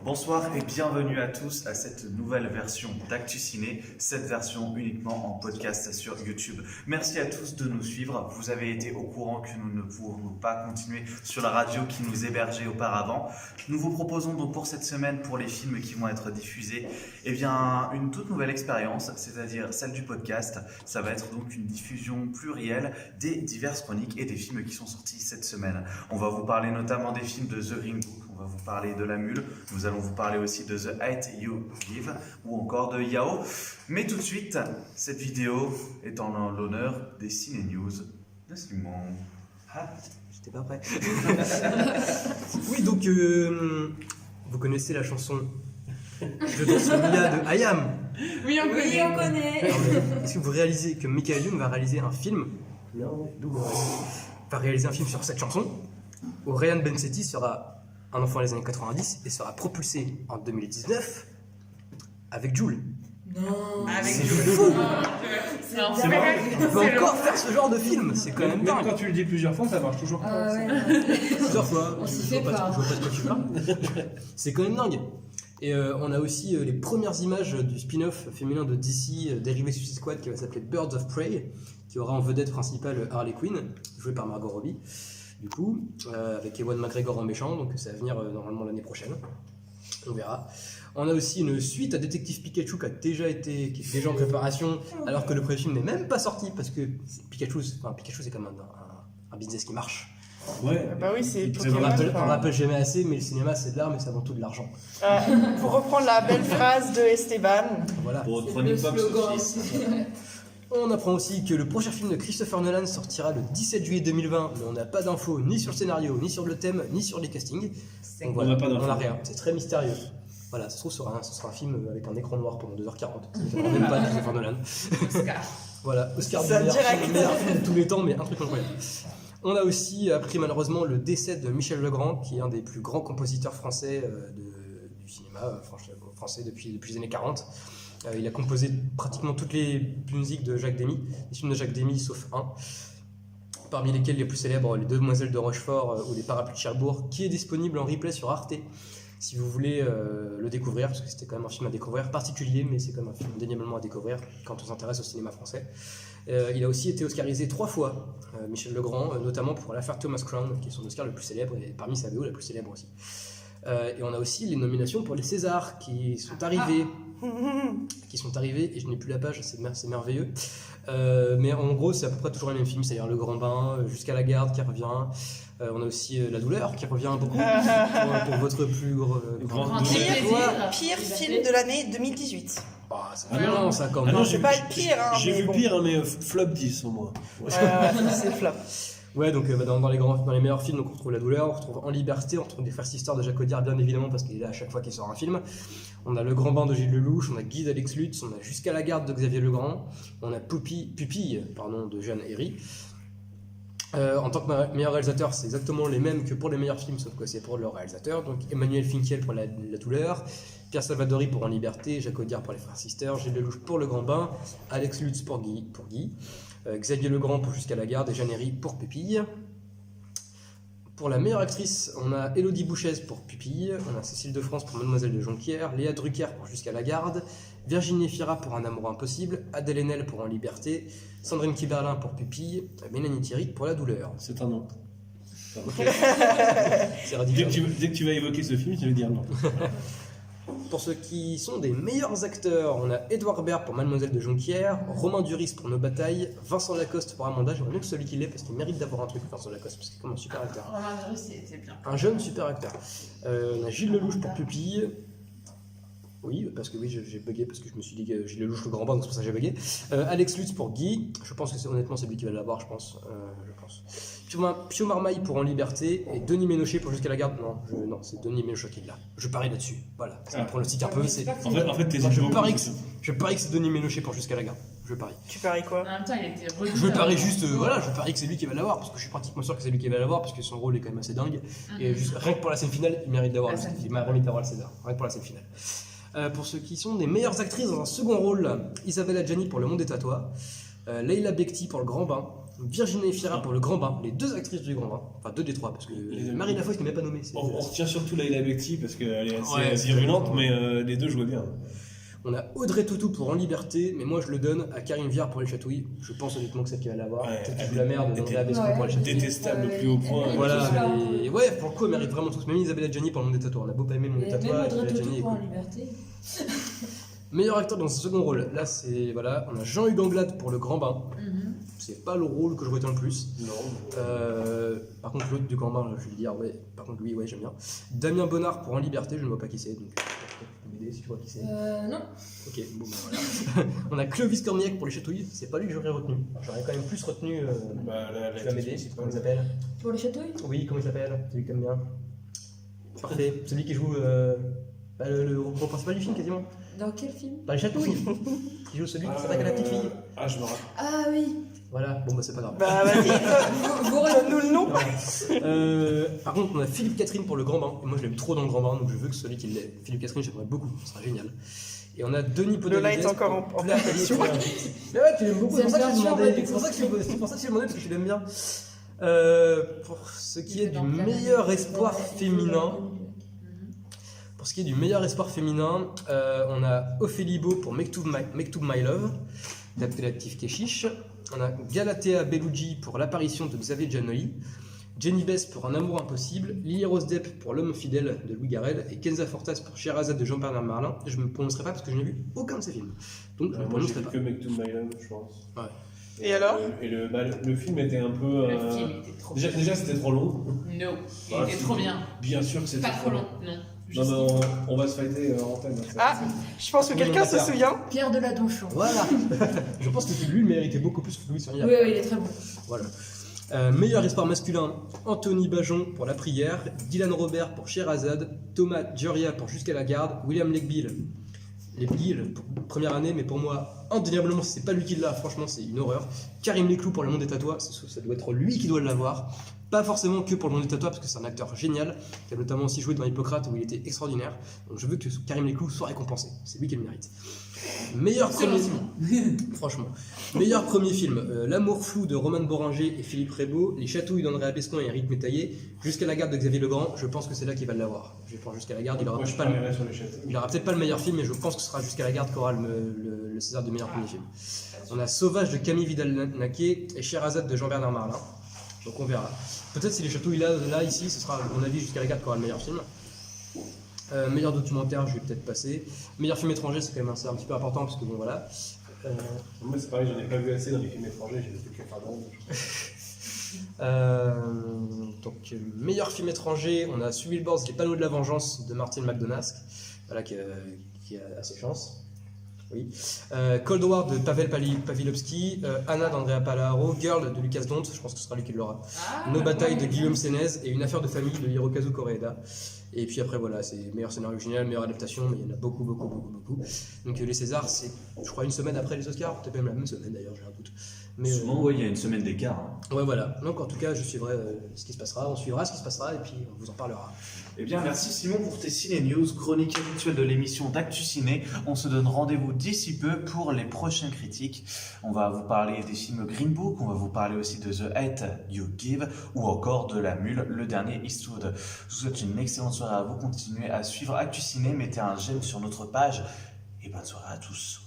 Bonsoir et bienvenue à tous à cette nouvelle version d'Actu Ciné, cette version uniquement en podcast sur YouTube. Merci à tous de nous suivre. Vous avez été au courant que nous ne pourrons pas continuer sur la radio qui nous hébergeait auparavant. Nous vous proposons donc pour cette semaine, pour les films qui vont être diffusés, une toute nouvelle expérience, c'est-à-dire celle du podcast. Ça va être donc une diffusion plurielle des diverses chroniques et des films qui sont sortis cette semaine. On va vous parler notamment des films de The Green Book. On va vous parler de La Mule, nous allons vous parler aussi de The Hate You Give ou encore de Yao. Mais tout de suite, cette vidéo est en l'honneur des Ciné News de Simon. Ah, j'étais pas prêt. Oui, donc vous connaissez la chanson Je danse le Mia de IAM. Oui, on connaît. Est-ce que vous réalisez que Michael Youn va réaliser un film va réaliser un film sur cette chanson où Ryan Bensetti sera un enfant des années 90 et sera propulsé en 2019 avec Jul. Non, avec Jul. C'est vrai. On peut encore faire ce genre de film, c'est quand même dingue. Quand tu le dis plusieurs fois, ça marche toujours pas. Plusieurs fois, on s'y je fait vois pas. Je vois pas de quoi tu parles. C'est quand même dingue. Et on a aussi les premières images du spin-off féminin de DC dérivé Suicide Squad qui va s'appeler Birds of Prey, qui aura en vedette principale Harley Quinn, jouée par Margot Robbie. Du coup, avec Ewan McGregor en méchant, donc ça va venir normalement l'année prochaine. On verra. On a aussi une suite à Détective Pikachu qui est déjà en préparation, alors que le premier film n'est même pas sorti, parce que Pikachu c'est comme un business qui marche. Ouais. Bah oui, c'est On Pokémon. rappelle jamais assez, mais le cinéma c'est de l'art, mais c'est avant tout de l'argent. Pour reprendre la belle phrase de Esteban. Voilà. Pour C'est Chronique le Pop slogan. Sophie. On apprend aussi que le prochain film de Christopher Nolan sortira le 17 juillet 2020, mais on n'a pas d'infos ni sur le scénario, ni sur le thème, ni sur les castings. Donc voilà, On n'a pas d'infos. on n'a rien, c'est très mystérieux. Voilà, ça se trouve, ce sera un film avec un écran noir pendant 2h40. Ça ne même pas de Christopher Nolan. Voilà, Oscar du Ça, meilleur direct. film de tous les temps, mais un truc incroyable. On a aussi appris malheureusement le décès de Michel Legrand, qui est un des plus grands compositeurs français du cinéma français depuis les années 40. Il a composé pratiquement toutes les musiques de Jacques Demy, les films de Jacques Demy sauf un, parmi lesquels les plus célèbres Les Demoiselles de Rochefort ou Les Parapluies de Cherbourg, qui est disponible en replay sur Arte si vous voulez le découvrir, parce que c'était quand même un film à découvrir particulier, mais c'est quand même un film indéniablement à découvrir quand on s'intéresse au cinéma français. Il a aussi été oscarisé 3 fois, Michel Legrand, notamment pour L'Affaire Thomas Crown, qui est son Oscar le plus célèbre, et parmi sa BO la plus célèbre aussi. Et on a aussi les nominations pour les Césars qui sont arrivées. Et je n'ai plus la page, c'est merveilleux. Mais en gros, c'est à peu près toujours les mêmes films, c'est-à-dire Le Grand Bain, Jusqu'à la garde qui revient. On a aussi La douleur qui revient beaucoup pour votre plus Grand Pire film de l'année 2018. Ah, ça fait longtemps, ça quand même. non, Je vais pas être pire, hein, J'ai mais vu bon. pire, mais flop 10 au moins. C'est flop. Ouais, donc dans les meilleurs films, donc, on retrouve La douleur, on retrouve En liberté, on retrouve des Frères Sisters de Jacques Audiard, bien évidemment, parce qu'il est là à chaque fois qu'il sort un film. On a Le Grand Bain de Gilles Lelouch, on a Guy d'Alex Lutz, on a Jusqu'à la garde de Xavier Legrand, on a Pupille de Jeanne Herry. En tant que meilleur réalisateur, c'est exactement les mêmes que pour les meilleurs films, sauf que c'est pour leur réalisateur. Donc Emmanuel Finkiel pour la douleur, Pierre Salvadori pour En liberté, Jacques Audiard pour Les Frères Sisters, Gilles Lelouch pour Le Grand Bain, Alex Lutz pour Guy, Xavier Legrand pour Jusqu'à la garde et Jeanne Herry pour Pupille. Pour la meilleure actrice, on a Élodie Bouchez pour Pupille, on a Cécile de France pour Mademoiselle de Jonquière, Léa Drucker pour Jusqu'à la garde, Virginie Fira pour Un amour impossible, Adèle Haenel pour En liberté, Sandrine Kiberlin pour Pupille, Mélanie Thierry pour La douleur. C'est un nom. C'est radical. Dès que tu vas évoquer ce film, tu vas dire non. Pour ceux qui sont des meilleurs acteurs, on a Édouard Baird pour Mademoiselle de Jonquière, Romain Duris pour Nos batailles, Vincent Lacoste pour Amanda. J'aimerais bien que celui qui l'est parce qu'il mérite d'avoir un truc, Vincent Lacoste, parce qu'il est comme un super acteur. Romain Duris, c'était bien. Un jeune super acteur. On a Gilles Lelouch pour Pupille. Oui, parce que j'ai bugué, parce que je me suis dit que Gilles Lelouch Le Grand Bain, donc c'est pour ça que j'ai bugué. Alex Lutz pour Guy. Je pense que honnêtement c'est lui qui va l'avoir, je pense. Pio Marmaille pour En liberté et Denis Ménochet pour Jusqu'à la garde. Non, c'est Denis Ménochet qui l'a. Je parie là-dessus. Voilà, ça me pronostique un peu. En fait, t'es Je parie que c'est Denis Ménochet pour Jusqu'à la garde. Je parie. Tu paries quoi? En même temps, il était Je parie juste, je parie que c'est lui qui va l'avoir, parce que je suis pratiquement sûr que c'est lui qui va l'avoir, parce que son rôle est quand même assez dingue. Et juste, rien que pour la scène finale, il mérite d'avoir il m'a remis d'avoir le César. Rien que pour la scène finale. Pour ceux qui sont des meilleures actrices dans un second rôle, Isabelle Adjani pour Le Monde est à toi, Leila Bekti pour Le Grand Bain, Virginie Efira pour Le Grand Bain, les 2 actrices du Grand Bain, enfin 2 des 3, parce que Marie Lafosse n'est même pas nommée. On retient surtout Laila Bekti parce qu'elle est Ouais, assez c'est virulente, vrai. mais les deux jouaient bien. On a Audrey Tautou pour En Liberté, mais moi je le donne à Karine Viard pour Les Chatouilles. Je pense honnêtement que c'est celle qui va l'avoir. Ouais, Peut-être que je elle joue la merde de était Andrea Bescon pour Les Chatouilles. détestable au plus haut point. Voilà, Voilà. mais ouais, pour le coup, elle mérite vraiment tous. Même Isabelle Adjani pour Le Monde des Tatouages. On a beau pas aimer Le Monde des Et même Tatouages, Audrey Isabelle Tautou Adjani est pour en cool. liberté. Meilleur acteur dans un second rôle, là c'est. Voilà, on a Jean-Hugues Anglade pour Le Grand Bain. Mhm. C'est pas le rôle que je retiens le plus. Non. Par contre, l'autre du Grand Bain, là, je vais le dire, ouais. Par contre, lui, ouais, j'aime bien. Damien Bonnard pour En Liberté, je ne vois pas qui c'est, donc tu peux m'aider si tu vois qui c'est. Non. Ok, bon, ben voilà. On a Clovis Cornillac pour Les Chatouilles, c'est pas lui que j'aurais retenu. J'aurais quand même plus retenu. Bah, Tu vas m'aider, comment il s'appelle? Pour les chatouilles. Oui, comment il s'appelle? Celui que t'aimes bien. Parfait, celui qui joue le rôle principal du film quasiment. Dans quel film? Dans Les Chatouilles. Qui joue celui qui s'attaque à la petite fille. Ah, je me rappelle. Ah oui. Voilà, bon bah c'est pas grave. Bah vas-y, donne-nous le nom. Voilà. Par contre, on a Philippe Catherine pour Le Grand Bain. Et moi, je l'aime trop dans Le Grand Bain, donc je veux que celui qui l'ait. Philippe Catherine, j'aimerais beaucoup, ce sera génial. Et on a Denis Podalides. Lola est encore en pour Claire position. Callier. Mais ouais, tu l'aimes beaucoup, c'est pour ça que je C'est demandais. bien C'est sûr, pour ça que je demandais, parce que tu l'aimes bien. Pour ce qui est du Dans plein meilleur espoir féminin. Pour ce qui est du meilleur espoir féminin, on a Ophélie Beau pour Mektoub My Love, d'Abdelatif Keshish. On a Galatea Bellucci pour l'apparition de Xavier Giannoli. Jenny Bess pour Un amour impossible. Lily Rose Depp pour L'homme fidèle de Louis Garrel. Et Kenza Fortas pour Sherazade de Jean-Bernard Marlin. Je ne me prononcerai pas parce que je n'ai vu aucun de ces films. Donc je ne me Moi, j'ai prononcerai vu pas. que Make to My Love, je pense. Ouais. Et alors Et le film était un peu. Le film était trop Déjà, bien. c'était trop long. No, il Ah, était trop bien. Bien sûr que c'était Pas trop long, non. Non, mais on va se fighter en antenne. Ah, je pense que quelqu'un se souvient. Pierre de la Donchon. Voilà. Je pense que lui, il méritait beaucoup plus que Louis Suriac. Oui, oui, il est très bon. Voilà. Meilleur espoir masculin, Anthony Bajon pour La Prière, Dylan Robert pour Sherazade, Thomas Gioria pour Jusqu'à la Garde, William Legbill pour première année, mais pour moi, indéniablement, si c'est pas lui qui l'a, franchement, c'est une horreur. Karim Leclou pour Le Monde des Tatouages, ça doit être lui qui doit l'avoir. Pas forcément que pour Le Monde des Tatouages, parce que c'est un acteur génial, qui a notamment aussi joué dans Hippocrate où il était extraordinaire. Donc je veux que Karim Leclou soit récompensé, c'est lui qui le mérite. Meilleur premier franchement. Meilleur premier film, L'amour flou de Roman Boringer et Philippe Rebaud, Les chatouilles d'Andrea Bescon et Eric Métaillé, Jusqu'à la garde de Xavier Legrand, je pense que c'est là qu'il va l'avoir. Je vais prendre Jusqu'à la garde, il aura Moi, je peut-être pas, parlerai sur les châteaux. il aura peut-être pas le meilleur film, mais je pense que ce sera Jusqu'à la garde qui aura le César de meilleur premier film. On a Sauvage de Camille Vidal-Naquet et Sherazade de Jean-Bernard Marlin. Donc on verra. Peut-être si Les chatouilles là ici, ce sera à mon avis Jusqu'à la garde qui aura le meilleur film. Meilleur documentaire, je vais peut-être passer. Meilleur film étranger, c'est quand même un petit peu important parce que bon voilà. Moi, c'est pareil, j'en ai pas vu assez dans les films étrangers, j'ai fait que Ferdinand. Donc meilleur film étranger, on a Sue Billboards, Les panneaux de la vengeance de Martin McDonagh, voilà qui a ses chances. Oui. Cold War de Pavel Pawlikowski, Anna d'Andrea Palaro, Girl de Lucas Dont, je pense que ce sera lui qui l'aura. Ah, Nos batailles de ouais. Guillaume Sénez et Une affaire de famille de Hirokazu Koreeda. Et puis après voilà, c'est meilleur scénario original, meilleure adaptation, mais il y en a beaucoup. Donc les Césars, c'est je crois une semaine après les Oscars, peut-être même la même semaine d'ailleurs, j'ai un doute. Mais Souvent, ouais, il y a une semaine d'écart. Hein. ouais voilà, donc en tout cas je suivrai ce qui se passera, on suivra ce qui se passera et puis on vous en parlera. Eh bien, merci Simon pour tes ciné news, chronique habituelle de l'émission d'Actu Ciné. On se donne rendez-vous d'ici peu pour les prochaines critiques. On va vous parler des films Green Book, on va vous parler aussi de The Hate You Give ou encore de La Mule, le dernier Eastwood. Je vous souhaite une excellente soirée à vous. Continuez à suivre Actu Ciné, mettez un j'aime sur notre page et bonne soirée à tous.